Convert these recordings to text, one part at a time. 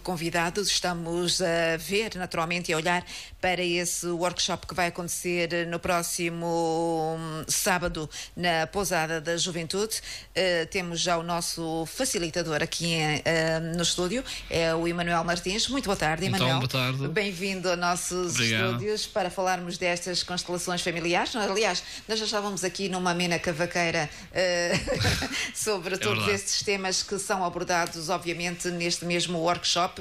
convidados. Estamos a ver, naturalmente, e a olhar para esse workshop que vai acontecer no próximo sábado na Pousada da Juventude. Temos já o nosso facilitador aqui no estúdio, é o Emanuel Martins. Muito boa tarde, Emanuel. Então, boa tarde. Bem-vindo a nossos estúdios para falarmos destas constelações familiares. Aliás, nós já estávamos aqui numa amena cavaqueira sobre todos estes temas que são abordados, obviamente, neste mesmo workshop.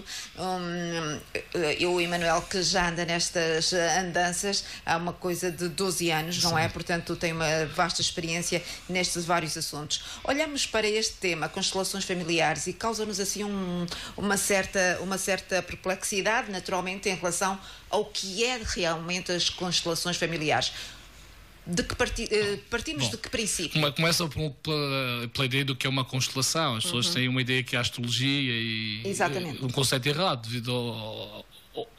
Eu, Emanuel, que já anda nestas andanças há uma coisa de 12 anos, não é? Portanto, tem uma vasta experiência nestes vários assuntos. Olhamos para este tema, constelações familiares, e causa-nos assim uma certa perplexidade, naturalmente, em relação ao que é realmente as constelações familiares. De que partimos de que princípio? Começa pela ideia do que é uma constelação. As pessoas têm uma ideia que é a astrologia e um conceito errado devido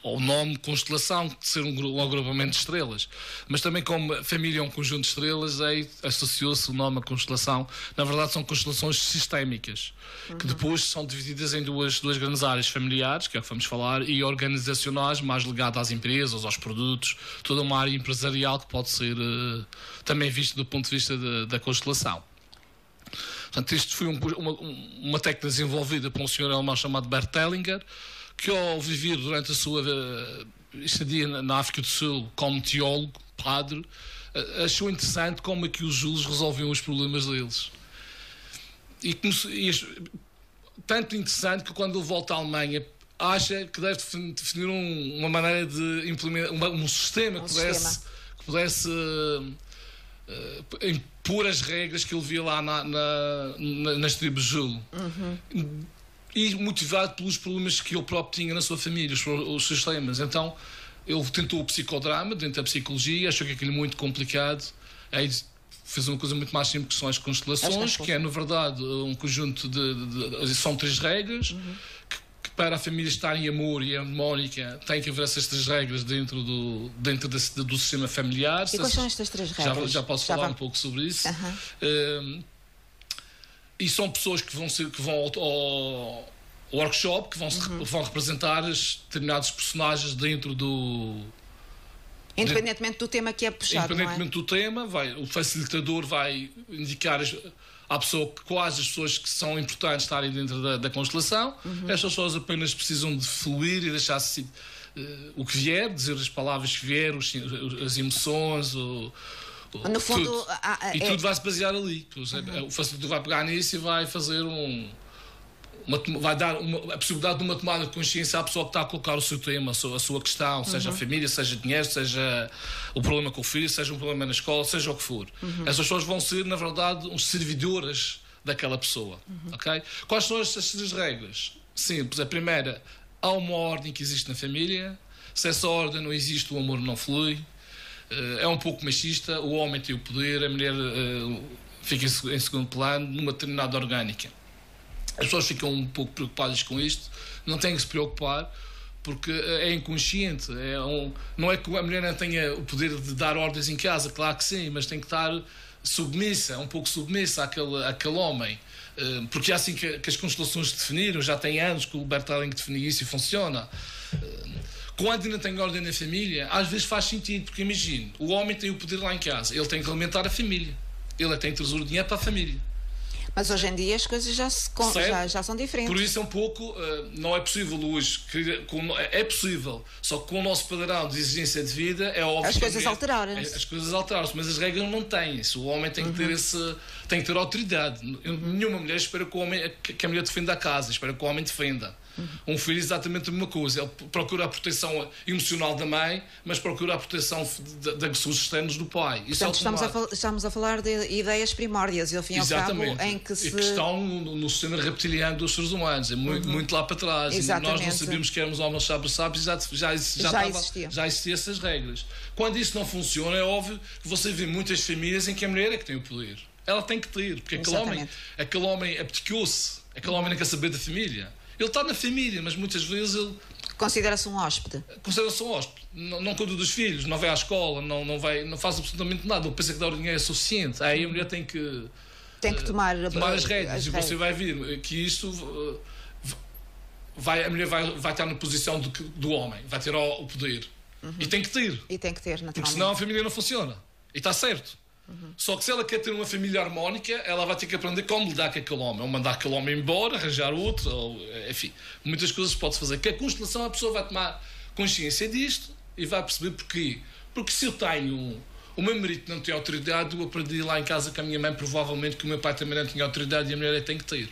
ao nome constelação, de ser um agrupamento de estrelas. Mas também, como a família é um conjunto de estrelas, aí associou-se o nome à constelação. Na verdade, são constelações sistémicas, que depois são divididas em duas grandes áreas: familiares, que é o que vamos falar, e organizacionais, mais ligadas às empresas, aos produtos, toda uma área empresarial que pode ser também vista do ponto de vista da constelação. Portanto, isto foi uma técnica desenvolvida por um senhor alemão chamado Bert Hellinger, que, ao viver durante a sua estadia na África do Sul como teólogo, padre, achou interessante como é que os judeus resolviam os problemas deles. Tanto interessante que, quando ele volta à Alemanha, acha que deve definir uma maneira de implementar um sistema que pudesse impor as regras que ele via lá nas tribos judeus. E motivado pelos problemas que ele próprio tinha na sua família, os seus temas. Então, ele tentou o psicodrama dentro da psicologia, achou que aquilo muito complicado, aí fez uma coisa muito mais simples, que são as constelações, que é, na verdade, um conjunto são 3 regras, que para a família estar em amor e harmónica, tem que haver essas 3 regras dentro do sistema familiar. E quais são estas 3 regras? Já posso falar um pouco sobre isso. E são pessoas que vão ao workshop, que vão representar determinados personagens dentro do... Independentemente do tema que é puxado, independentemente do tema, o facilitador vai indicar à pessoa quais as pessoas que são importantes estarem dentro da constelação. Estas pessoas apenas precisam de fluir e deixar-se o que vier, dizer as palavras que vieram, as emoções, no fundo, tudo. Tudo vai se basear ali. O facilitador vai pegar nisso e vai fazer vai dar a possibilidade de uma tomada de consciência à pessoa que está a colocar o seu tema, a sua questão, seja a família, seja dinheiro, seja o problema com o filho, seja um problema na escola, seja o que for. Essas pessoas vão ser, na verdade, uns servidoras daquela pessoa. Okay? Quais são essas 3 regras? Simples. A primeira: há uma ordem que existe na família. Se essa ordem não existe, o amor não flui. É um pouco machista, o homem tem o poder, a mulher fica em segundo plano, numa determinada orgânica. As pessoas ficam um pouco preocupadas com isto, não têm que se preocupar, porque é inconsciente. Não é que a mulher não tenha o poder de dar ordens em casa, claro que sim, mas tem que estar submissa, um pouco submissa àquele homem. Porque é assim que as constelações definiram, já tem anos que o Bert Hellinger definiu isso e funciona. Quando ainda tem ordem na família, às vezes faz sentido, porque imagine, o homem tem o poder lá em casa, ele tem que alimentar a família, ele tem que trazer o dinheiro para a família. Mas hoje em dia as coisas já são diferentes. Por isso é um pouco, não é possível hoje, é possível, só que com o nosso padrão de exigência de vida é óbvio. As coisas alteraram-se. As coisas alteraram-se, mas as regras não têm isso. O homem tem que ter tem que ter autoridade. Nenhuma mulher espera que a mulher defenda a casa, espera que o homem defenda. Um filho é exatamente a mesma coisa. Ele procura a proteção emocional da mãe, mas procura a proteção de agressores externos do pai. Portanto, estamos a falar de ideias primórdias, e ao fim e ao cabo, em que que estão no sistema reptiliano dos seres humanos. É muito lá para trás. Exatamente. Nós não sabíamos que éramos homens sábios, já existiam essas regras. Quando isso não funciona, é óbvio que você vê muitas famílias em que a mulher é que tem o poder. Ela tem que ter, porque aquele homem abdicou-se, aquele homem não quer saber da família. Ele está na família, mas muitas vezes ele... Considera-se um hóspede. Considera-se um hóspede. Não cuida dos filhos, não vai à escola, não faz absolutamente nada. Ele pensa que dar o dinheiro é suficiente. Aí a mulher tem que tomar as rédeas. E você vai ver que isto a mulher vai estar na posição do homem, vai ter o poder. E tem que ter. E tem que ter, naturalmente. Porque senão a família não funciona. E está certo. Só que se ela quer ter uma família harmónica, ela vai ter que aprender como lidar com aquele homem. Ou mandar aquele homem embora, arranjar outro, ou, enfim, muitas coisas pode-se fazer. Que a constelação, a pessoa vai tomar consciência disto e vai perceber porquê. Porque se eu tenho... O meu marido não tem autoridade, eu aprendi lá em casa com a minha mãe, provavelmente que o meu pai também não tinha autoridade e a mulher tem que ter.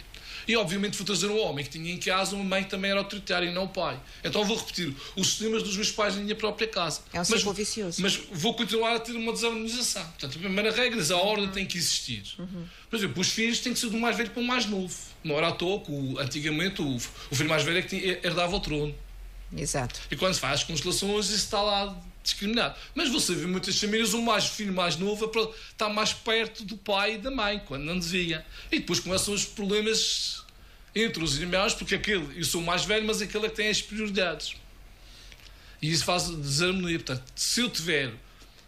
E obviamente vou trazer um homem que tinha em casa uma mãe que também era autoritária e não o pai. Então vou repetir os sistemas dos meus pais na minha própria casa. É um ciclo vicioso. Mas vou continuar a ter uma desarmonização. Portanto, a primeira regra é a ordem tem que existir. Por exemplo, os filhos têm que ser do mais velho para o mais novo. Não era à toa que antigamente o filho mais velho é que herdava o trono. Exato. E quando se faz as constelações, isso está lá discriminado. Mas você vê muitas famílias, o filho mais novo está mais perto do pai e da mãe, quando não devia. E depois começam os problemas entre os irmãos, porque eu sou mais velho, mas aquele é que tem as prioridades. E isso faz desarmonia. Portanto, se eu tiver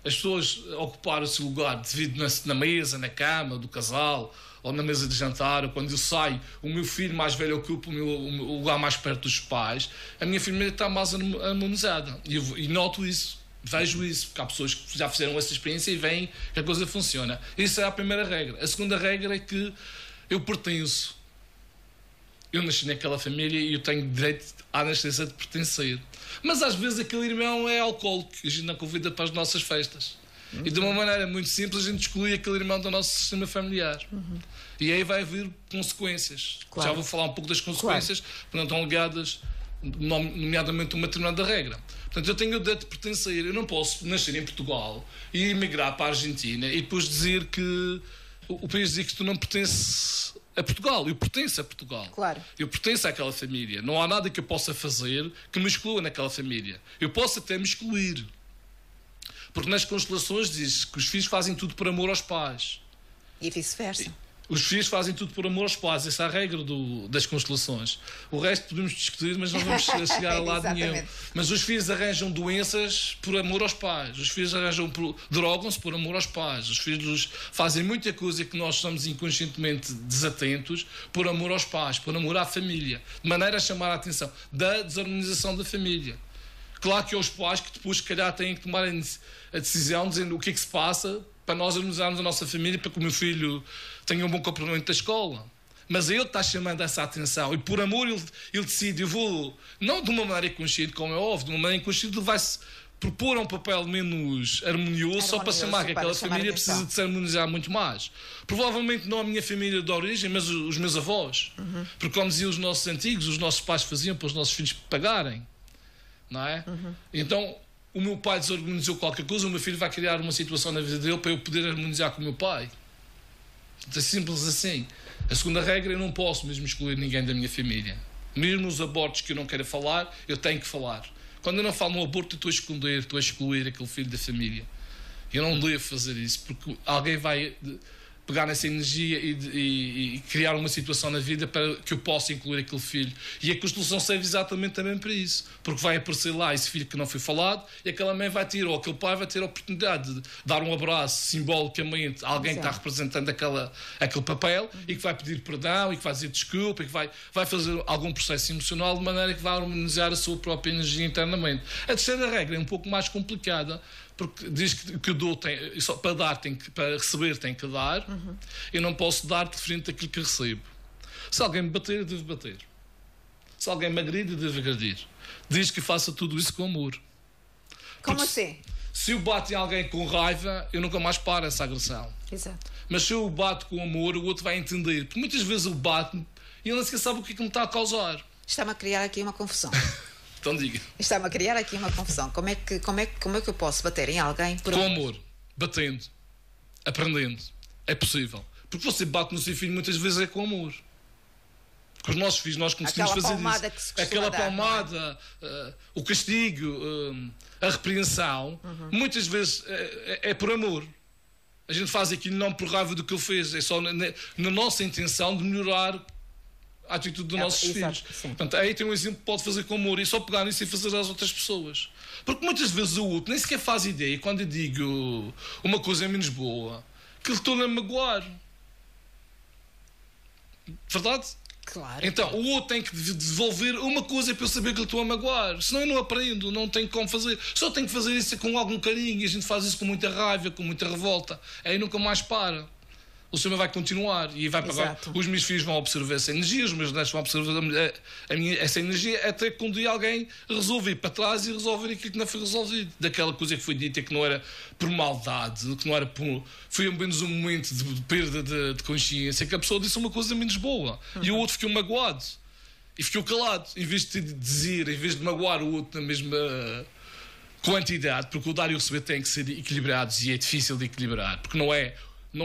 as pessoas a ocupar o seu lugar devido na mesa, na cama do casal, ou na mesa de jantar, ou quando eu saio, o meu filho mais velho ocupa o lugar mais perto dos pais, a minha família está mais harmonizada. E noto isso. Vejo isso, porque há pessoas que já fizeram essa experiência e veem que a coisa funciona. Isso é a primeira regra. A segunda regra é que eu pertenço. Eu nasci naquela família e eu tenho direito à nascença de pertencer. Mas às vezes aquele irmão é alcoólico e a gente não convida para as nossas festas. E de uma maneira muito simples a gente exclui aquele irmão do nosso sistema familiar. E aí vai haver consequências. Claro. Já vou falar um pouco das consequências, porque não estão ligadas, nomeadamente, a uma determinada regra. Portanto, eu tenho o direito de pertencer. Eu não posso nascer em Portugal e emigrar para a Argentina e depois dizer que o país diz que tu não pertences a Portugal. Eu pertenço a Portugal. Claro. Eu pertenço àquela família. Não há nada que eu possa fazer que me exclua naquela família. Eu posso até me excluir. Porque nas constelações diz que os filhos fazem tudo por amor aos pais. E vice-versa. Os filhos fazem tudo por amor aos pais. Essa é a regra das constelações. O resto podemos discutir, mas não vamos chegar a lado nenhum. Mas os filhos arranjam doenças por amor aos pais. Os filhos drogam-se por amor aos pais. Os filhos fazem muita coisa que nós estamos inconscientemente desatentos por amor aos pais, por amor à família. De maneira a chamar a atenção da desarmonização da família. Claro que é os pais que depois, se calhar, têm que tomar a decisão dizendo o que é que se passa para nós harmonizarmos a nossa família, para que o meu filho tenha um bom comportamento da escola. Mas ele está chamando essa atenção e por amor ele decide, eu vou, não de uma maneira inconsciente, como é óbvio, de uma maneira inconsciente ele vai-se propor um papel menos harmonioso só para chamar que aquela família precisa de se harmonizar muito mais. Provavelmente não a minha família de origem, mas os meus avós. Porque como diziam os nossos antigos, os nossos pais faziam para os nossos filhos pagarem. Não é? Então o meu pai desorganizou qualquer coisa, o meu filho vai criar uma situação na vida dele para eu poder harmonizar com o meu pai. É simples assim. A segunda regra, eu não posso mesmo excluir ninguém da minha família. Mesmo os abortos que eu não quero falar, eu tenho que falar. Quando eu não falo no aborto, eu estou a esconder, estou a excluir aquele filho da família. Eu não devo fazer isso, porque alguém vai pegar nessa energia e criar uma situação na vida para que eu possa incluir aquele filho. E a constelação serve exatamente também para isso. Porque vai aparecer lá esse filho que não foi falado e aquela mãe vai ter, ou aquele pai vai ter a oportunidade de dar um abraço simbolicamente a alguém que está representando aquele papel e que vai pedir perdão e que vai dizer desculpa e que vai fazer algum processo emocional de maneira que vai harmonizar a sua própria energia internamente. A terceira regra é um pouco mais complicada, porque diz que eu dou, para receber tem que dar, eu não posso dar diferente daquilo que recebo. Se alguém me bater, eu devo bater. Se alguém me agredir, eu devo agredir. Diz que faça tudo isso com amor. Como assim? Se eu bato em alguém com raiva, eu nunca mais paro essa agressão. Exato. Mas se eu bato com amor, o outro vai entender. Porque muitas vezes eu bato e ele não sequer sabe o que é que me está a causar. Está-me a criar aqui uma confusão. Então diga. Está-me a criar aqui uma confusão. Como é que eu posso bater em alguém por com amor? Batendo. Aprendendo. É possível. Porque você bate no seu filho muitas vezes é com amor. Com os nossos filhos nós conseguimos fazer isso. Aquela palmada, o castigo, a repreensão, muitas vezes é por amor. A gente faz aquilo não por raiva do que ele fez, é só na nossa intenção de melhorar a atitude dos nossos filhos. Portanto, aí tem um exemplo que pode fazer com amor e só pegar nisso e fazer às outras pessoas. Porque muitas vezes o outro nem sequer faz ideia, quando eu digo uma coisa é menos boa, que ele torna a magoar. Verdade? Claro. Então, o outro tem que devolver uma coisa para eu saber que eu estou a magoar. Senão eu não aprendo, não tenho como fazer. Só tenho que fazer isso com algum carinho. E a gente faz isso com muita raiva, com muita revolta. Aí nunca mais para. O sistema vai continuar e vai pagar. Exato. Os meus filhos vão observar essa energia, os meus netos vão observar essa energia, até que um dia alguém resolve ir para trás e resolver aquilo que não foi resolvido. Daquela coisa que foi dita que não era por maldade, que não era por. Foi apenas um momento de perda de consciência, que a pessoa disse uma coisa menos boa e o outro ficou magoado e ficou calado. Em vez de dizer, em vez de magoar o outro na mesma quantidade, porque o dar e o receber têm que ser equilibrados e é difícil de equilibrar, porque não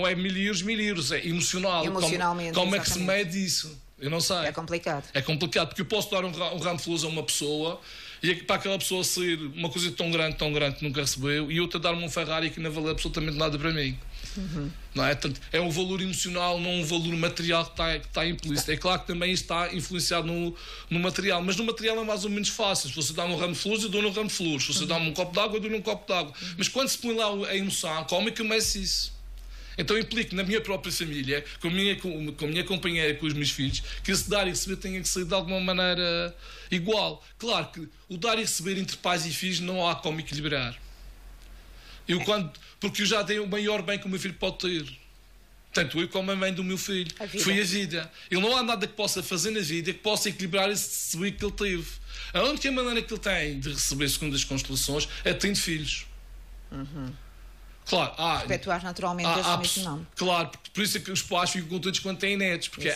é milímetros, é emocional. Emocionalmente. Como é que se mede isso? Eu não sei. É complicado. É complicado, porque eu posso dar um ramo de flores a uma pessoa e para aquela pessoa sair uma coisa tão grande que nunca recebeu e outra dar-me um Ferrari que não vale absolutamente nada para mim. Não é? Portanto, é um valor emocional, não um valor material que está implícito. É claro que também está influenciado no material, mas no material é mais ou menos fácil. Se você dá-me um ramo de flores, eu dou-lhe um ramo de flores. Se você dá-me um copo de água, eu dou-lhe um copo de água. Mas quando se põe lá a emoção, como é que eu meço isso? Então implico na minha própria família, com a minha companheira, com os meus filhos, que esse dar e receber tenha que ser de alguma maneira igual. Claro que o dar e receber entre pais e filhos não há como equilibrar. Porque eu já dei o maior bem que o meu filho pode ter. Tanto eu como a mãe do meu filho. Foi a vida. Ele não há nada que possa fazer na vida que possa equilibrar esse receber que ele teve. A única maneira que ele tem de receber, segundo as constelações, é tendo filhos. Claro, perpetuar naturalmente esse fenómeno. Claro, por isso é que os pais ficam contentes quando têm netos, porque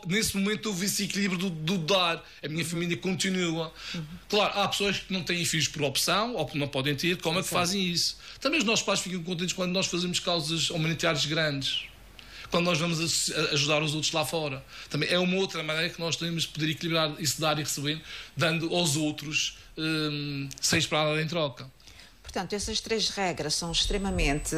nesse momento houve esse equilíbrio do dar. A minha família continua. Claro, há pessoas que não têm filhos por opção ou que não podem ter, como é que fazem isso? Também os nossos pais ficam contentes quando nós fazemos causas humanitárias grandes, quando nós vamos ajudar os outros lá fora. Também é uma outra maneira que nós temos de poder equilibrar esse dar e receber, dando aos outros sem esperar nada em troca. Portanto, essas 3 regras são extremamente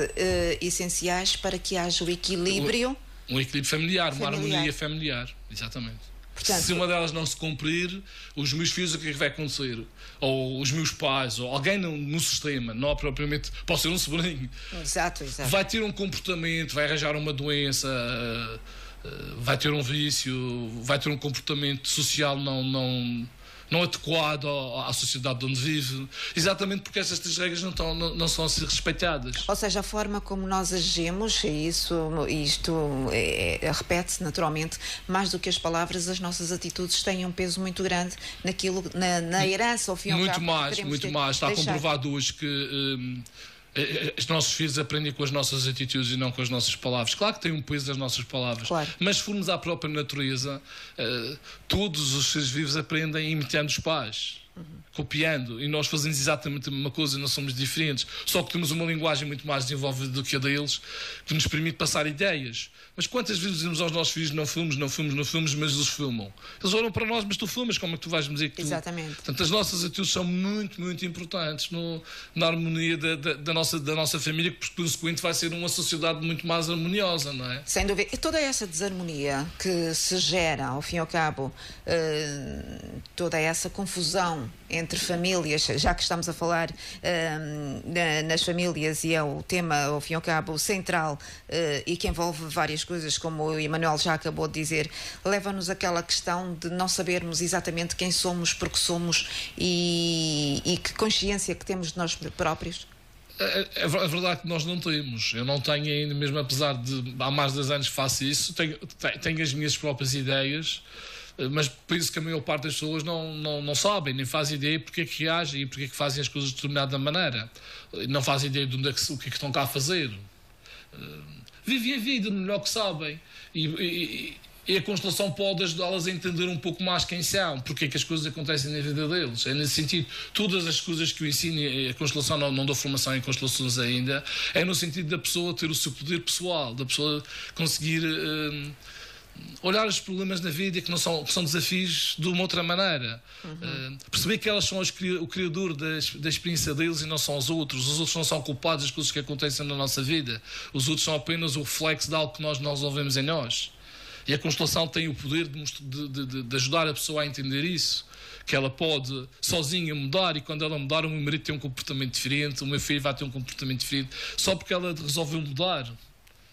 essenciais para que haja o equilíbrio. Um equilíbrio familiar, uma harmonia familiar, exatamente. Portanto, se uma delas não se cumprir, os meus filhos, o que é que vai acontecer? Ou os meus pais, ou alguém no sistema, não propriamente, pode ser um sobrinho. Exato. Vai ter um comportamento, vai arranjar uma doença, vai ter um vício, vai ter um comportamento social não adequado à sociedade onde vive, exatamente porque essas 3 regras não são a ser respeitadas. Ou seja, a forma como nós agimos, isto repete-se naturalmente, mais do que as palavras, as nossas atitudes têm um peso muito grande naquilo, na herança, ao fim e ao cabo. Muito mais. Está comprovado hoje que os nossos filhos aprendem com as nossas atitudes e não com as nossas palavras. Claro que tem um peso das nossas palavras, mas se formos à própria natureza, todos os seres vivos aprendem imitando os pais, copiando, e nós fazemos exatamente a mesma coisa, não somos diferentes, só que temos uma linguagem muito mais desenvolvida do que a deles, que nos permite passar ideias. Mas quantas vezes dizemos aos nossos filhos não filmes, mas eles filmam? Eles olham para nós, mas tu filmas, como é que tu vais me dizer que tu... Exatamente. Portanto, as nossas atitudes são muito, muito importantes na harmonia da nossa família, que por consequente vai ser uma sociedade muito mais harmoniosa, não é? Sem dúvida. E toda essa desarmonia que se gera, ao fim e ao cabo, toda essa confusão entre famílias, já que estamos a falar nas famílias, e é o tema, ao fim e ao cabo, central, e que envolve várias coisas, como o Emanuel já acabou de dizer, leva-nos àquela questão de não sabermos exatamente quem somos, porque somos e que consciência que temos de nós próprios. É verdade que nós não temos. Eu não tenho ainda, mesmo apesar de há mais de 10 anos que faço isso, tenho as minhas próprias ideias, mas penso que a maior parte das pessoas não sabem, nem fazem ideia porque é que reagem e porque é que fazem as coisas de determinada maneira. Não fazem ideia de o que é que estão cá a fazer. Vivem a vida no melhor que sabem. E a constelação pode ajudá-las a entender um pouco mais quem são, porque é que as coisas acontecem na vida deles. É nesse sentido, todas as coisas que eu ensino, a constelação, não dou formação em constelações ainda, é no sentido da pessoa ter o seu poder pessoal, da pessoa conseguir olhar os problemas na vida que são desafios de uma outra maneira. Perceber que elas são o criador da experiência deles e não são os outros não são culpados das coisas que acontecem na nossa vida. Os outros são apenas o reflexo de algo que nós resolvemos em nós. E a constelação tem o poder de ajudar a pessoa a entender isso, que ela pode sozinha mudar, e quando ela mudar, o meu marido tem um comportamento diferente, o meu filho vai ter um comportamento diferente, só porque ela resolveu mudar,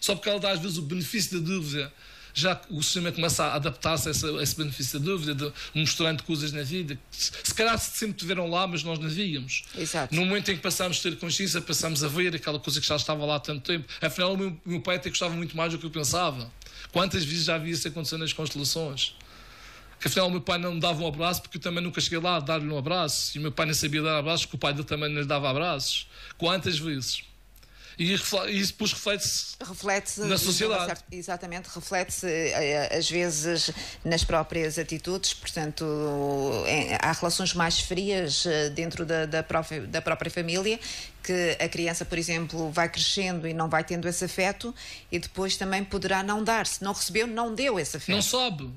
só porque ela dá às vezes o benefício da dúvida. já o sistema começa a adaptar-se a esse benefício da dúvida, mostrando coisas na vida. Se calhar sempre tiveram lá, mas nós não víamos. Exato. No momento em que passámos a ter consciência, passámos a ver aquela coisa que já estava lá há tanto tempo. Afinal, o meu pai até gostava muito mais do que eu pensava. Quantas vezes já vi isso acontecer nas constelações? Que afinal o meu pai não me dava um abraço porque eu também nunca cheguei lá a dar-lhe um abraço. E o meu pai nem sabia dar abraços porque o pai dele também não lhe dava abraços. Quantas vezes? E isso depois reflete-se na sociedade. Exatamente, reflete-se às vezes nas próprias atitudes, portanto há relações mais frias dentro da própria família, que a criança, por exemplo, vai crescendo e não vai tendo esse afeto e depois também poderá não dar, se não recebeu, não deu esse afeto. Não sabe.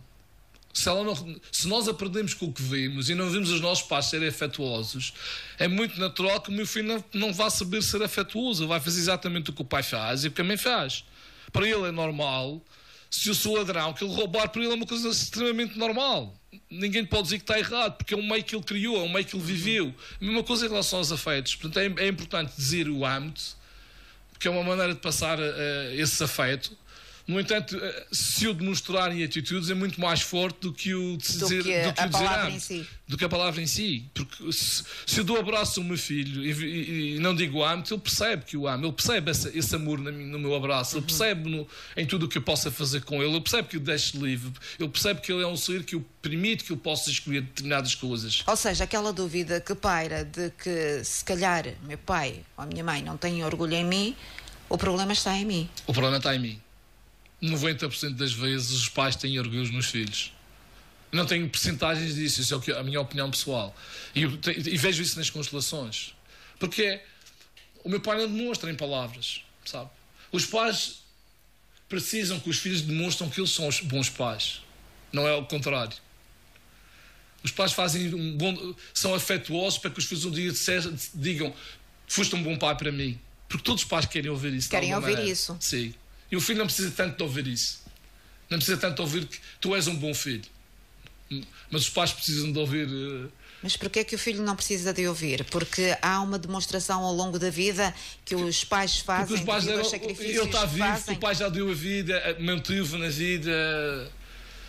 Se nós aprendemos com o que vimos e não vimos os nossos pais serem afetuosos, é muito natural que o meu filho não vá saber ser afetuoso. Vai fazer exatamente o que o pai faz e o que a mãe faz. Para ele é normal. Se eu sou ladrão, que ele roubar, para ele é uma coisa extremamente normal. Ninguém pode dizer que está errado, porque é um meio que ele criou, é um meio que ele viveu. A mesma coisa em relação aos afetos. Portanto, é importante dizer o amo-te, porque é uma maneira de passar esse afeto. No entanto, se o demonstrar em atitudes é muito mais forte do que o dizer do que a palavra em si. Porque se eu dou abraço ao meu filho e não digo amo-te, ele percebe que o amo, ele percebe esse amor no meu abraço, ele percebe em tudo o que eu possa fazer com ele percebe que o deixo livre, ele percebe que ele é um ser que o permite que eu possa escolher determinadas coisas. Ou seja, aquela dúvida que paira de que se calhar meu pai ou a minha mãe não têm orgulho em mim, o problema está em mim. O problema está em mim. 90% das vezes os pais têm orgulho nos filhos. Não tenho percentagens disso, isso é a minha opinião pessoal. E vejo isso nas constelações. Porque o meu pai não demonstra em palavras, sabe? Os pais precisam que os filhos demonstrem que eles são os bons pais. Não é o contrário. Os pais são afetuosos para que os filhos um dia digam: foste um bom pai para mim. Porque todos os pais querem ouvir isso. Querem ouvir isso. Sim. E o filho não precisa tanto de ouvir isso. Não precisa tanto de ouvir que tu és um bom filho. Mas os pais precisam de ouvir... Mas porquê é que o filho não precisa de ouvir? Porque há uma demonstração ao longo da vida que os pais fazem, os pais os sacrifícios ele está vivo, fazem. O pai já deu a vida, manteve na vida.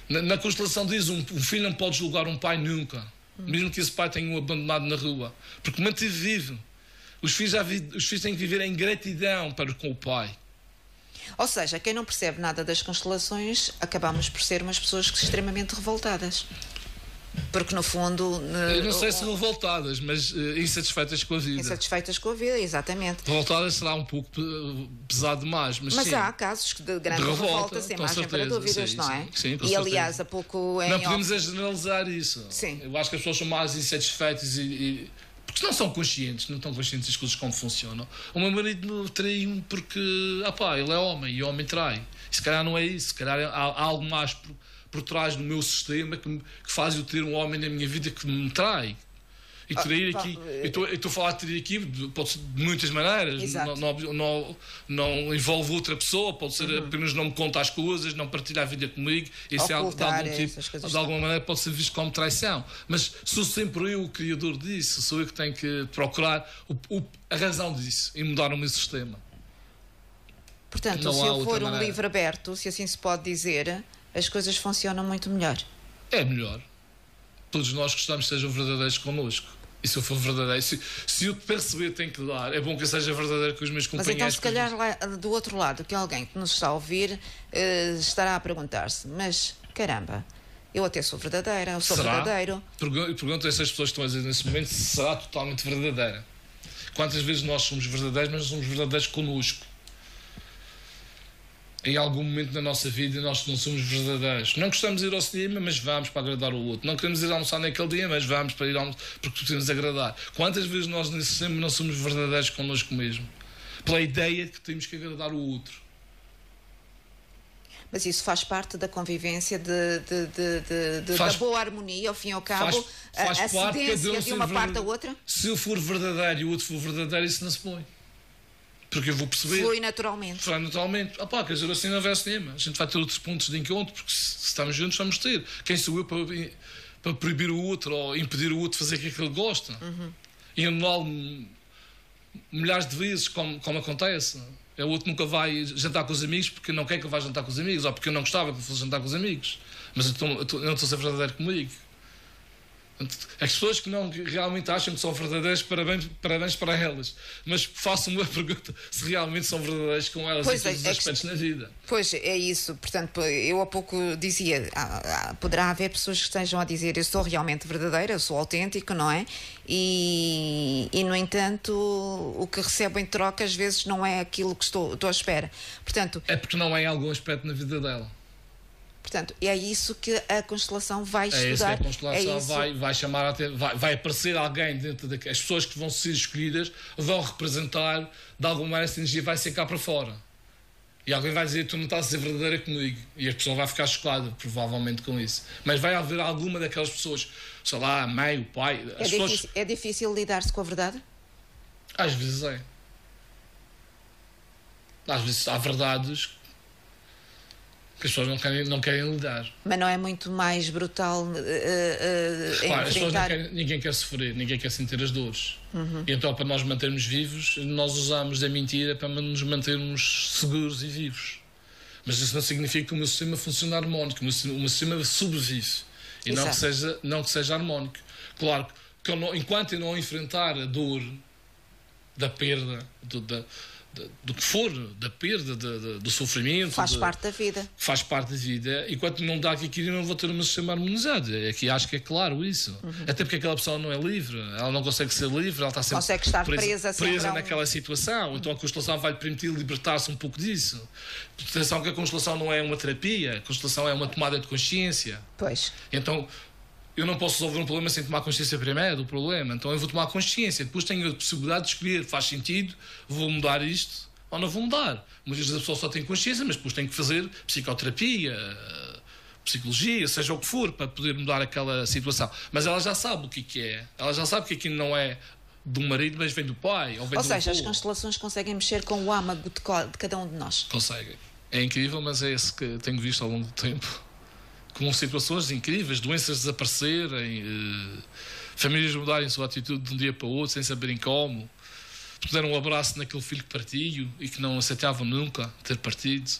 Na constelação diz, um filho não pode julgar um pai nunca. Mesmo que esse pai tenha o abandonado na rua. Porque manteve vivo. Os filhos têm que viver em gratidão para com o pai. Ou seja, quem não percebe nada das constelações, acabamos por ser umas pessoas extremamente revoltadas. Porque, no fundo... Eu não sei se revoltadas, mas insatisfeitas com a vida. Insatisfeitas com a vida, exatamente. Revoltadas será um pouco pesado demais, mas sim. Há casos de grande revolta, sem margem para dúvidas, não é? Sim, e, aliás, há pouco... Não podemos generalizar isso. Sim. Eu acho que as pessoas são mais insatisfeitas porque não são conscientes, não estão conscientes das coisas como funcionam. O meu marido traiu-me porque, ele é homem e o homem trai. E se calhar não é isso, se calhar há algo mais por trás do meu sistema que faz eu ter um homem na minha vida que me trai. E trair aqui, eu estou a falar de trair aqui, pode ser de muitas maneiras. Não envolve outra pessoa, pode ser apenas não me conta as coisas, não partilha a vida comigo. Isso de alguma maneira pode ser visto como traição. Mas sou sempre eu o criador disso, sou eu que tenho que procurar a razão disso e mudar o meu sistema. Portanto, se eu for um livro aberto, se assim se pode dizer, as coisas funcionam muito melhor. É melhor. Todos nós gostamos que sejam verdadeiros connosco. E se eu for verdadeiro, se eu perceber tenho que dar, é bom que eu seja verdadeiro com os meus companheiros. Mas então, se calhar, lá, do outro lado, que alguém que nos está a ouvir estará a perguntar-se: mas caramba, eu até sou verdadeira, eu sou verdadeiro. Pergunto a essas pessoas que estão a dizer nesse momento se será totalmente verdadeira. Quantas vezes nós somos verdadeiros, mas não somos verdadeiros connosco? Em algum momento da nossa vida nós não somos verdadeiros. Não gostamos de ir ao cinema, mas vamos para agradar o outro. Não queremos ir almoçar naquele dia, mas vamos para ir almoçar porque podemos agradar. Quantas vezes nós nesse cinema não somos verdadeiros connosco mesmo? Pela ideia que temos que agradar o outro. Mas isso faz parte da convivência da boa harmonia, ao fim e ao cabo, a cedência de uma parte à outra? Se eu for verdadeiro e o outro for verdadeiro, isso não se põe. Porque eu vou perceber. Flui naturalmente. Flui naturalmente. Quer dizer, assim não houver cinema. A gente vai ter outros pontos de encontro, porque se estamos juntos, vamos ter. Quem sou eu para proibir o outro ou impedir o outro de fazer aquilo que ele gosta? E anulá-lo milhares de vezes, como acontece. O outro nunca vai jantar com os amigos porque não quer que eu vá jantar com os amigos, ou porque eu não gostava que eu fosse jantar com os amigos. Mas eu não estou a ser verdadeiro comigo. As pessoas que não realmente acham que são verdadeiras, parabéns para elas. Mas façam uma pergunta se realmente são verdadeiras com elas em todos os aspectos na vida. Pois, é isso. Portanto, eu há pouco dizia, poderá haver pessoas que estejam a dizer eu sou realmente verdadeira, eu sou autêntico, não é? E no entanto, o que recebo em troca às vezes não é aquilo que estou à espera. Portanto, é porque não é em algum aspecto na vida dela. Portanto, é isso que a constelação vai estudar. É isso que a constelação vai chamar vai aparecer alguém dentro as pessoas que vão ser escolhidas vão representar de alguma maneira essa energia, vai ser cá para fora. E alguém vai dizer, tu não estás a ser verdadeira comigo. E a pessoa vai ficar chocada, provavelmente, com isso. Mas vai haver alguma daquelas pessoas, sei lá, a mãe, o pai... É difícil lidar-se com a verdade? Às vezes é. Às vezes há verdades que as pessoas não querem lidar. Mas não é muito mais brutal enfrentar... Ninguém quer sofrer, ninguém quer sentir as dores. E então, para nós mantermos vivos, nós usamos a mentira para nos mantermos seguros e vivos. Mas isso não significa que o meu sistema funcione harmónico. O meu sistema sobrevive. E não que seja harmónico. Claro que enquanto eu não enfrentar a dor da perda, do que for, da perda, do sofrimento. Faz parte da vida. Faz parte da vida. Enquanto não dá aquilo, eu não vou ter o meu sistema harmonizado. Aqui acho que é claro isso. Até porque aquela pessoa não é livre. Ela não consegue ser livre, ela está sempre consegue estar presa naquela situação. Então a constelação vai lhe permitir libertar-se um pouco disso. Atenção que a constelação não é uma terapia. A constelação é uma tomada de consciência. Pois. Então... eu não posso resolver um problema sem tomar consciência primeiro do problema. Então eu vou tomar consciência. Depois tenho a possibilidade de escolher. Faz sentido? Vou mudar isto ou não vou mudar? Muitas vezes a pessoa só tem consciência, mas depois tem que fazer psicoterapia, psicologia, seja o que for, para poder mudar aquela situação. Mas ela já sabe o que é. Ela já sabe que aquilo não é do marido, mas vem do pai. Ou seja, as constelações conseguem mexer com o âmago de cada um de nós. Conseguem. É incrível, mas é esse que tenho visto ao longo do tempo. Com situações incríveis, doenças desaparecerem, famílias mudarem a sua atitude de um dia para o outro sem saberem como, deram um abraço naquele filho que partiu e que não aceitavam nunca ter partido,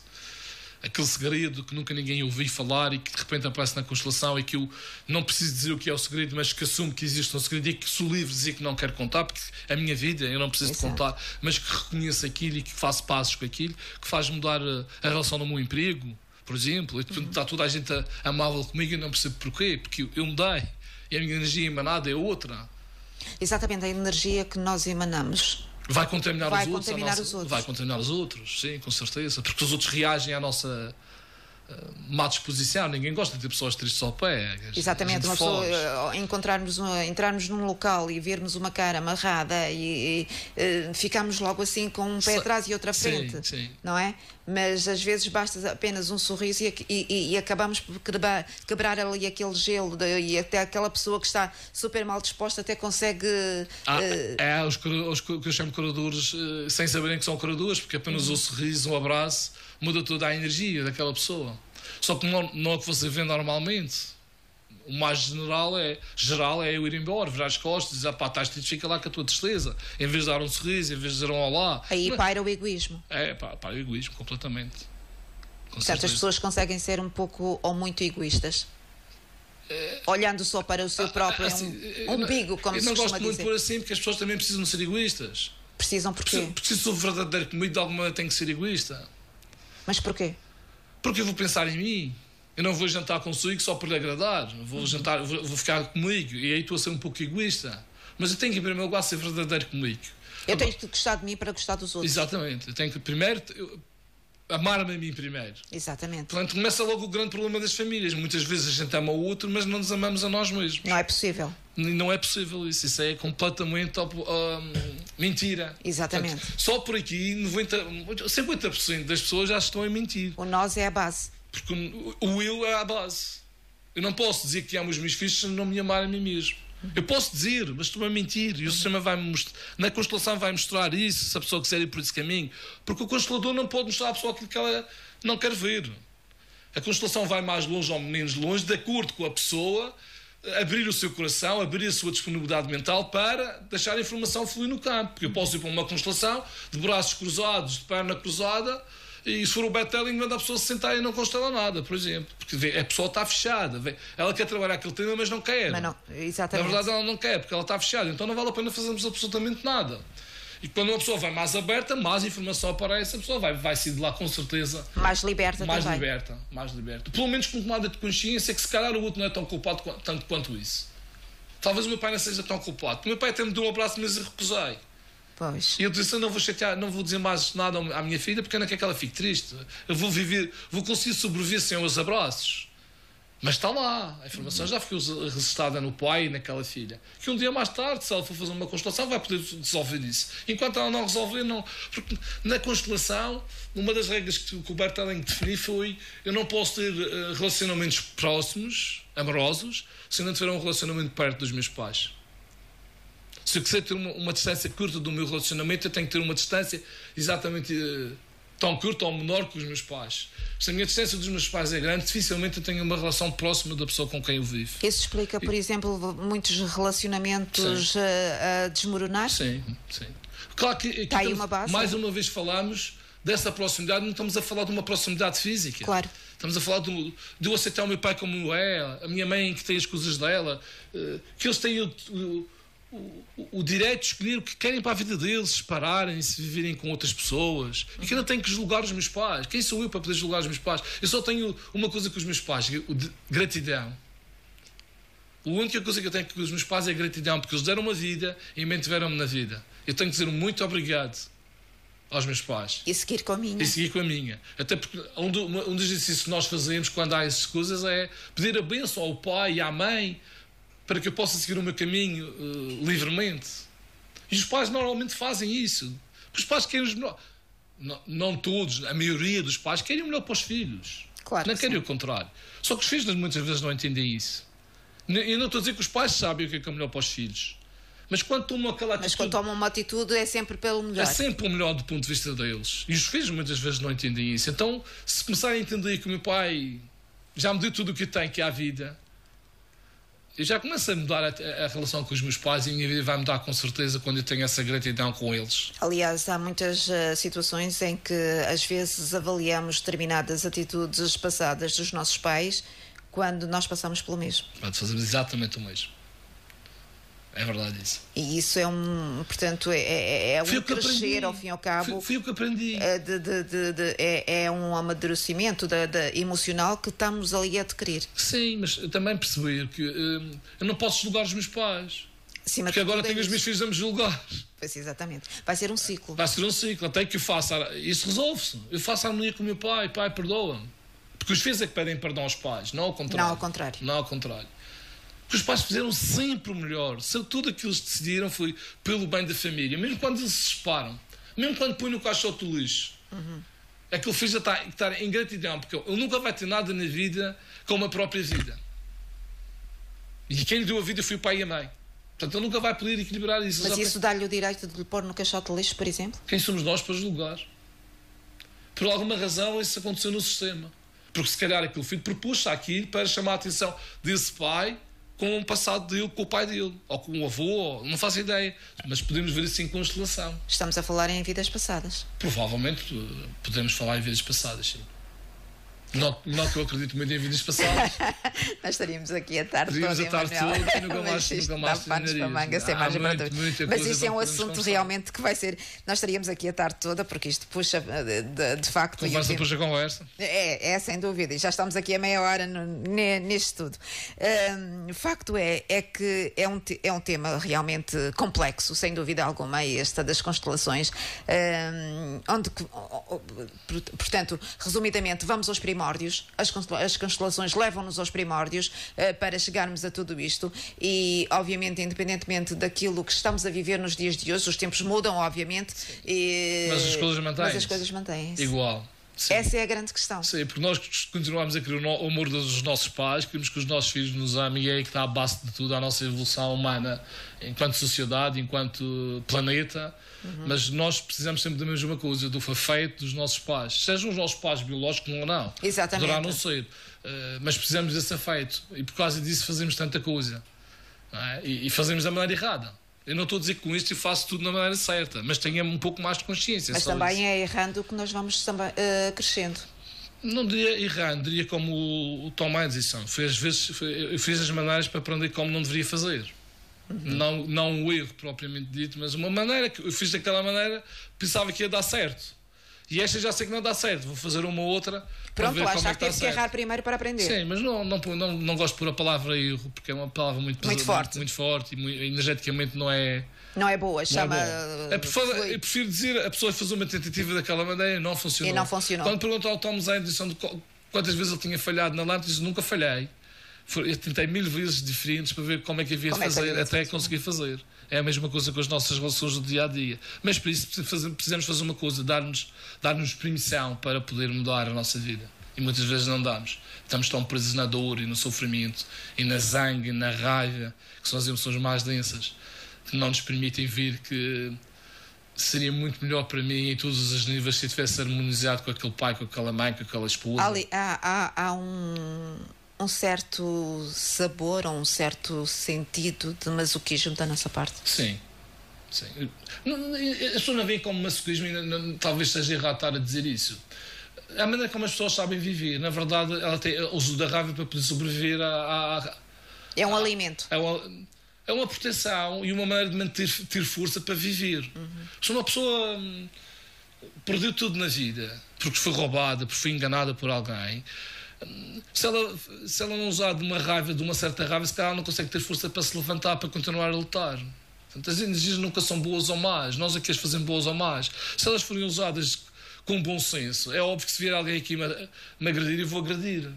aquele segredo que nunca ninguém ouviu falar e que de repente aparece na constelação e que eu não preciso dizer o que é o segredo, mas que assumo que existe um segredo e que sou livre de dizer que não quero contar, porque a minha vida eu não preciso de contar, mas que reconheço aquilo e que faço passos com aquilo, que faz mudar a relação no meu emprego, por exemplo, e está toda a gente amável comigo e não percebo porquê, porque eu mudei e a minha energia emanada é outra. Exatamente, a energia que nós emanamos vai contaminar os outros. Vai contaminar os outros, sim, com certeza, porque os outros reagem à nossa má disposição. Ninguém gosta de ter pessoas tristes ao pé. Exatamente, uma pessoa, entrarmos num local e vermos uma cara amarrada e ficamos logo assim com um pé atrás e outro à frente, sim. Não é? Mas às vezes basta apenas um sorriso e acabamos por quebrar ali aquele gelo e até aquela pessoa que está super mal disposta até consegue... os que eu chamo de curadores sem saberem que são curadores, porque apenas o sorriso, um abraço muda toda a energia daquela pessoa. Só que não é o que você vê normalmente. O mais geral é eu ir embora, virar as costas e dizer, pá, estás triste, fica lá com a tua tristeza. Em vez de dar um sorriso, em vez de dizer um olá. Aí paira o egoísmo. Paira o egoísmo, completamente. Portanto, as pessoas conseguem ser um pouco ou muito egoístas. Olhando só para o seu próprio umbigo, como se costuma dizer. Eu não gosto muito de pôr assim, porque as pessoas também precisam ser egoístas. Precisam porquê? Porque se sou verdadeiro comigo, de alguma maneira tenho que ser egoísta. Mas porquê? Porque eu vou pensar em mim. Eu não vou jantar consigo só por lhe agradar. Vou ficar comigo. E aí estou a ser um pouco egoísta. Mas eu tenho que, em primeiro lugar, ser verdadeiro comigo. Eu tenho que gostar de mim para gostar dos outros. Exatamente. Eu tenho que, primeiro, amar-me a mim primeiro. Exatamente. Portanto, começa logo o grande problema das famílias. Muitas vezes a gente ama o outro, mas não nos amamos a nós mesmos. Não é possível. Não é possível isso. Isso é completamente mentira. Exatamente. Portanto, só por aqui 50% das pessoas já estão a mentir. O nós é a base. Porque o eu é a base. Eu não posso dizer que amo os meus filhos se não me amar a mim mesmo. Eu posso dizer, mas estou a mentir. E o sistema vai-me mostrar. Na constelação vai mostrar isso, se a pessoa quiser ir por esse caminho. Porque o constelador não pode mostrar à pessoa aquilo que ela não quer ver. A constelação vai mais longe ou menos longe, de acordo com a pessoa, abrir o seu coração, abrir a sua disponibilidade mental para deixar a informação fluir no campo. Porque eu posso ir para uma constelação de braços cruzados, de perna cruzada, e se for o Beth-Helling, manda a pessoa se sentar e não constela nada, por exemplo. Porque a pessoa está fechada. Ela quer trabalhar aquele tema, mas não quer. Mas não, exatamente. Na verdade, ela não quer, porque ela está fechada. Então não vale a pena fazermos absolutamente nada. E quando uma pessoa vai mais aberta, mais informação aparece, a pessoa vai sair de lá com certeza mais liberta mais também. Mais liberta. Pelo menos com tomada de consciência que se calhar o outro não é tão culpado tanto quanto isso. Talvez o meu pai não seja tão culpado. O meu pai até me deu um abraço, mas eu recusei. Pois. E eu disse, eu não vou chatear, não vou dizer mais nada à minha filha, porque eu não quero que ela fique triste. Eu vou conseguir sobreviver sem os abraços. Mas está lá, a informação já ficou registada no pai e naquela filha. Que um dia mais tarde, se ela for fazer uma constelação, vai poder resolver isso. Enquanto ela não resolver, não. Porque na constelação, uma das regras que o Bert-Helling definiu foi: eu não posso ter relacionamentos próximos, amorosos, se não tiver um relacionamento perto dos meus pais. Se eu quiser ter uma distância curta do meu relacionamento, eu tenho que ter uma distância exatamente tão curta ou menor que os meus pais. Se a minha distância dos meus pais é grande, dificilmente eu tenho uma relação próxima da pessoa com quem eu vivo. Isso explica, por exemplo, muitos relacionamentos a desmoronar? Sim, sim. Claro que aqui está aí uma base. Mais uma vez falamos dessa proximidade, não estamos a falar de uma proximidade física. Claro. Estamos a falar de eu aceitar o meu pai como é, a minha mãe que tem as coisas dela, que eles têm o direito de escolher o que querem para a vida deles, separarem-se, viverem com outras pessoas. E que eu não tenho que julgar os meus pais. Quem sou eu para poder julgar os meus pais? Eu só tenho uma coisa com os meus pais, gratidão. A única coisa que eu tenho com os meus pais é gratidão, porque eles deram uma vida e mantiveram-me na vida. Eu tenho que dizer muito obrigado aos meus pais. E seguir com a minha. E seguir com a minha. Até porque um dos exercícios que nós fazemos quando há essas coisas é pedir a bênção ao pai e à mãe para que eu possa seguir o meu caminho livremente. E os pais normalmente fazem isso. Porque os pais querem os melhores. Não todos, a maioria dos pais querem o melhor para os filhos. Claro. Não querem o contrário. Só que os filhos muitas vezes não entendem isso. Eu não estou a dizer que os pais sabem o que é melhor para os filhos. Mas quando tomam aquela atitude... Mas quando tomam uma atitude é sempre pelo melhor. É sempre o melhor do ponto de vista deles. E os filhos muitas vezes não entendem isso. Então, se começarem a entender que o meu pai já me deu tudo o que tem, que é a vida, eu já começo a mudar a relação com os meus pais e a minha vida vai mudar com certeza quando eu tenho essa gratidão com eles. Aliás, há muitas situações em que às vezes avaliamos determinadas atitudes passadas dos nossos pais quando nós passamos pelo mesmo. Fazemos exatamente o mesmo. É verdade isso. E isso é portanto, é um crescer ao fim e ao cabo. Foi o que aprendi. É um amadurecimento emocional que estamos ali a adquirir. Sim, mas também perceber que eu não posso julgar os meus pais. Sim, porque agora tenho os meus filhos a me julgar. Pois, exatamente. Vai ser um ciclo. Vai ser um ciclo. Até que eu faça... Isso resolve-se. Eu faço harmonia com o meu pai. Pai, perdoa-me. Porque os filhos é que pedem perdão aos pais, não ao contrário. Não ao contrário. Não ao contrário. Porque os pais fizeram sempre o melhor. Tudo aquilo que eles decidiram foi pelo bem da família. Mesmo quando eles se separam. Mesmo quando põem no caixote do lixo. Aquele filho já está em gratidão. Porque ele nunca vai ter nada na vida como a própria vida. E quem lhe deu a vida foi o pai e a mãe. Portanto, ele nunca vai poder equilibrar isso. Mas isso dá-lhe o direito de lhe pôr no caixote de lixo, por exemplo? Quem somos nós para julgar? Por alguma razão isso aconteceu no sistema. Porque se calhar aquele filho propôs-se aqui para chamar a atenção desse pai com o passado dele, com o pai dele, ou com o avô, não faço ideia, mas podemos ver assim constelação. Estamos a falar em vidas passadas. Provavelmente podemos falar em vidas passadas, sim. Não que eu acredito muito em vidas passadas. Nós estaríamos aqui a tarde toda, e nunca mais terminaríamos. Mas isto é um assunto realmente que vai ser... Nós estaríamos aqui a tarde toda, porque isto puxa, de facto... Conversa puxa conversa. É, sem dúvida. E já estamos aqui a meia hora neste tudo. O facto é que é um tema realmente complexo, sem dúvida alguma, esta das constelações, onde, portanto, resumidamente, vamos aos primórdios. As constelações levam-nos aos primórdios para chegarmos a tudo isto e, obviamente, independentemente daquilo que estamos a viver nos dias de hoje, os tempos mudam, obviamente, mas as coisas mantêm-se. Mantêm-se. Igual. Sim. Essa é a grande questão. Sim, porque nós continuamos a querer o amor dos nossos pais, queremos que os nossos filhos nos amem e é aí que está a base de tudo a nossa evolução humana enquanto sociedade, enquanto planeta. Mas nós precisamos sempre da mesma coisa, do afeto dos nossos pais. Sejam os nossos pais biológicos ou não. Exatamente. Poderá não ser. Mas precisamos desse afeto. E por causa disso fazemos tanta coisa. Não é? E fazemos da maneira errada. Eu não estou a dizer que com isto eu faço tudo na maneira certa, mas tenha um pouco mais de consciência. Mas também isso. É errando que nós vamos também, crescendo. Não diria errando, diria como o Tom Edison. Eu fiz as maneiras para aprender como não deveria fazer. Não o erro propriamente dito, mas uma maneira que eu fiz daquela maneira, pensava que ia dar certo. E esta já sei que não dá certo, vou fazer uma outra. Pronto, para ver lá como está, teve que errar primeiro para aprender. Sim, mas não gosto de pôr a palavra erro, porque é uma palavra muito forte e energeticamente não é boa, chama. Eu prefiro dizer, a pessoa fez uma tentativa daquela maneira e não funcionou. Quando perguntou ao Thomas Edison quantas vezes ele tinha falhado na lâmpada, disse: nunca falhei. Eu tentei 1000 vezes diferentes para ver como é que havia de fazer até conseguir fazer. É a mesma coisa com as nossas relações do dia a dia. Mas para isso precisamos fazer uma coisa: dar-nos permissão para poder mudar a nossa vida. E muitas vezes não damos. Estamos tão presos na dor e no sofrimento e na zanga e na raiva, que são as emoções mais densas, que não nos permitem ver que seria muito melhor para mim em todos os níveis se eu tivesse harmonizado com aquele pai, com aquela mãe, com aquela esposa. Há um certo sabor ou um certo sentido de masoquismo da nossa parte. Sim. As pessoas não veem como masoquismo e talvez seja errado estar a dizer isso. A maneira como as pessoas sabem viver, na verdade, ela tem o uso da raiva para poder sobreviver é um alimento. É uma proteção e uma maneira de ter força para viver. Se uma pessoa perdeu tudo na vida, porque foi roubada, porque foi enganada por alguém, se ela não usar de uma certa raiva, se calhar ela não consegue ter força para se levantar, para continuar a lutar. Portanto, as energias nunca são boas ou más, nós é que as fazemos boas ou más. Se elas forem usadas com bom senso, é óbvio que se vier alguém aqui me agredir, eu vou agredir.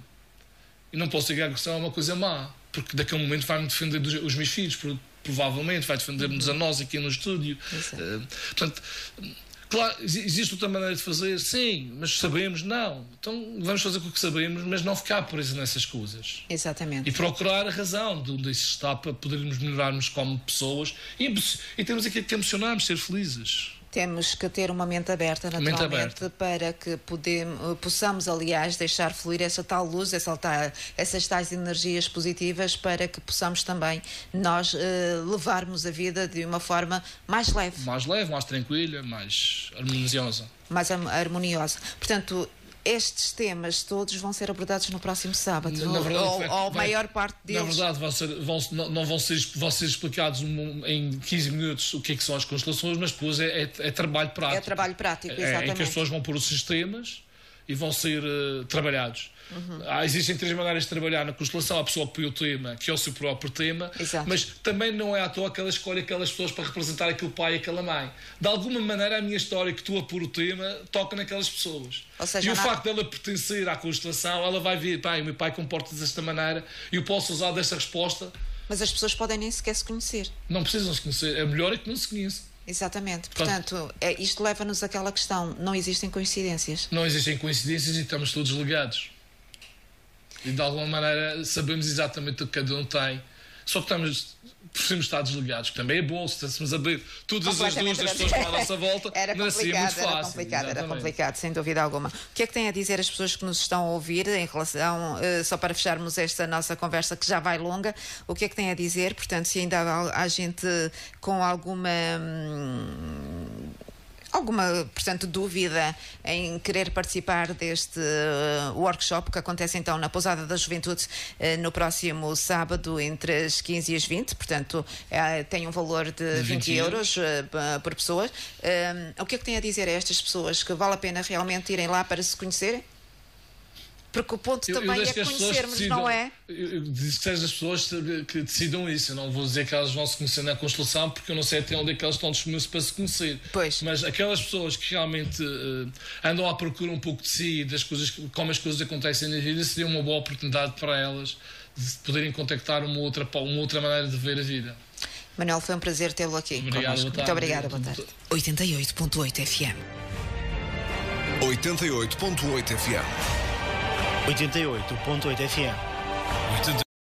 E não posso dizer que a agressão é uma coisa má, porque daquele momento vai-me defender os meus filhos, provavelmente vai defender-nos a nós aqui no estúdio. Portanto, claro, existe outra maneira de fazer, sim, mas sabemos, não. Então vamos fazer com o que sabemos, mas não ficar preso nessas coisas. Exatamente. E procurar a razão de onde isso está para podermos melhorarmos como pessoas e temos aquilo que emocionarmos, ser felizes. Temos que ter uma mente aberta, naturalmente, para que possamos, aliás, deixar fluir essa tal luz, essas tais energias positivas, para que possamos também nós levarmos a vida de uma forma mais leve. Mais leve, mais tranquila, mais harmoniosa. Mais harmoniosa. Portanto, estes temas todos vão ser abordados no próximo sábado, ou a maior parte deles. Na verdade, vão ser explicados em 15 minutos o que são as constelações, mas depois é trabalho prático. É trabalho prático, exatamente. Em que as pessoas vão pôr os sistemas e vão ser trabalhados. Existem 3 maneiras de trabalhar na constelação. A pessoa que põe o tema, que é o seu próprio tema. Exato. Mas também não é à toa que ela escolhe aquelas pessoas para representar aquele pai e aquela mãe. De alguma maneira, a minha história que estou a pôr o tema toca naquelas pessoas. Ou seja, e o facto dela pertencer à constelação, ela vai ver: pai, o meu pai comporta-se desta maneira e eu posso usar desta resposta. Mas as pessoas podem nem sequer se conhecer. Não precisam se conhecer. É melhor é que não se conheçam. Exatamente. Portanto, isto leva-nos àquela questão: não existem coincidências. Não existem coincidências e estamos todos ligados. E de alguma maneira sabemos exatamente o que cada um tem. Só que preferimos estar desligados, que também é bom. Se estivéssemos a ver todas as luzes das pessoas para a nossa volta, não seria muito fácil. Era complicado, sem dúvida alguma. O que é que têm a dizer as pessoas que nos estão a ouvir em relação, só para fecharmos esta nossa conversa que já vai longa, o que é que têm a dizer? Portanto, se ainda há gente com alguma, portanto, dúvida em querer participar deste workshop que acontece então na Pousada da Juventude no próximo sábado entre as 15 e as 20, portanto tem um valor de 20 euros por pessoa. O que é que tem a dizer a estas pessoas? Que vale a pena realmente irem lá para se conhecerem? Porque o ponto também é conhecermos, não é? Eu digo que sejam as pessoas que decidam isso. Eu não vou dizer que elas vão se conhecer na constelação, porque eu não sei até onde é que elas estão disponíveis para se conhecer. Pois. Mas aquelas pessoas que realmente andam à procura um pouco de si e das coisas, como as coisas acontecem na vida, seria uma boa oportunidade para elas de poderem contactar uma outra maneira de ver a vida. Manuel, foi um prazer tê-lo aqui. Obrigado, muito obrigada, boa tarde. 88.8 FM. 88.8 FM. 88.8 FM.